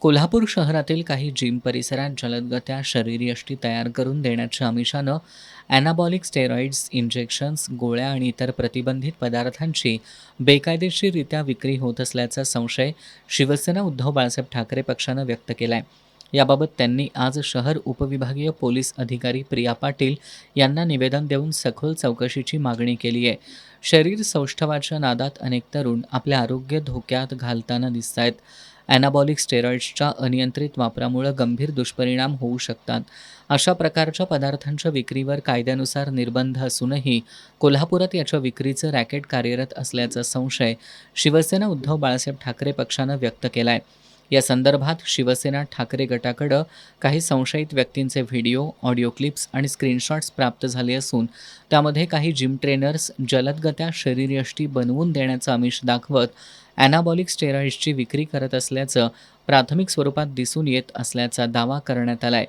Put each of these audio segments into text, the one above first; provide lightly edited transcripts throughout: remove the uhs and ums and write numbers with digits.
कोल्हापूर शहरातील काही जिम परिसरात जलदगत्या शरीरयष्टी तयार करून देण्याच्या आमिषानं ॲनाबॉलिक स्टेरॉइड्स, इंजेक्शन्स, गोळ्या आणि इतर प्रतिबंधित पदार्थांची बेकायदेशीररित्या विक्री होत असल्याचा संशय शिवसेना उद्धव बाळासाहेब ठाकरे पक्षानं व्यक्त केला आहे. याबाबत त्यांनी आज शहर उपविभागीय पोलीस अधिकारी प्रिया पाटील यांना निवेदन देऊन सखोल चौकशीची मागणी केली आहे. शरीर सौष्ठवाच्या नादात अनेक तरुण आपले आरोग्य धोक्यात घालताना दिसत आहेत. ॲनाबॉलिक स्टेरॉइड्सच्या अनियंत्रित वापरामुळे गंभीर दुष्परिणाम होऊ शकतात. अशा प्रकारच्या पदार्थांच्या विक्रीवर कायद्यानुसार निर्बंध असूनही कोल्हापुरात याच्या विक्रीचं रॅकेट कार्यरत असल्याचा संशय शिवसेना उद्धव बाळासाहेब ठाकरे पक्षानं व्यक्त केला आहे. या संदर्भात शिवसेना ठाकरे गटाकडं काही संशयित व्यक्तींचे व्हिडिओ, ऑडिओ क्लिप्स आणि स्क्रीनशॉट्स प्राप्त झाले असून त्यामध्ये काही जिम ट्रेनर्स जलदगत्या शरीरयष्टी बनवून देण्याचं आमिष दाखवत ॲनाबॉलिक स्टेरॉइड्सची विक्री करत असल्याचं प्राथमिक स्वरूपात दिसून येत असल्याचा दावा करण्यात आला आहे.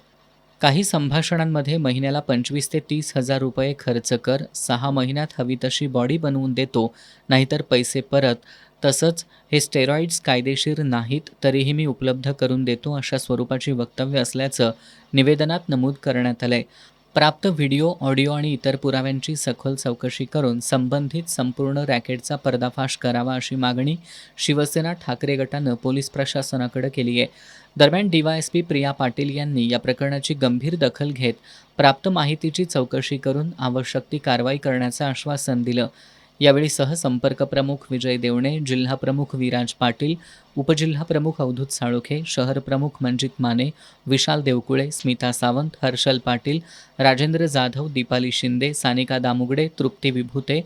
काही संभाषणांमध्ये महिन्याला 25,000 ते 30,000 रुपये खर्च कर, 6 महिन्यात हवी तशी बॉडी बनवून देतो, नाहीतर पैसे परत, तसंच हे स्टेरॉइड्स कायदेशीर नाहीत तरीही मी उपलब्ध करून देतो अशा स्वरूपाची वक्तव्य असल्याचं निवेदनात नमूद करण्यात आलंय. प्राप्त व्हिडिओ, ऑडिओ आणि इतर पुराव्यांची सखोल चौकशी करून संबंधित संपूर्ण रॅकेटचा पर्दाफाश करावा अशी मागणी शिवसेना ठाकरे गटानं पोलीस प्रशासनाकडे केली आहे. दरम्यान DYSP प्रिया पाटील यांनी या प्रकरणाची गंभीर दखल घेत प्राप्त माहितीची चौकशी करून आवश्यक ती कारवाई करण्याचं आश्वासन दिलं. यावेळी सहसंपर्क प्रमुख विजय देवणे, जिल्हा प्रमुख विराज पाटील, उपजिल्हा प्रमुख अवधूत साळोखे, शहर प्रमुख मंजित माने, विशाल देवकुळे, स्मिता सावंत, हर्षल पाटील, राजेंद्र जाधव, दीपाली शिंदे, सानिका दामुगडे, तृप्ती विभूते,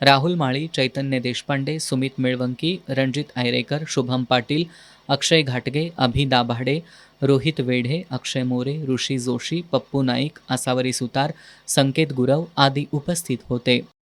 राहुल माळी, चैतन्य देशपांडे, सुमित मेळवंकी, रणजित आयरेकर, शुभम पाटील, अक्षय घाटगे, अभि दाभाडे, रोहित वेढे, अक्षय मोरे, ऋषी जोशी, पप्पू नाईक, आसावरी सुतार, संकेत गुरव आदी उपस्थित होते.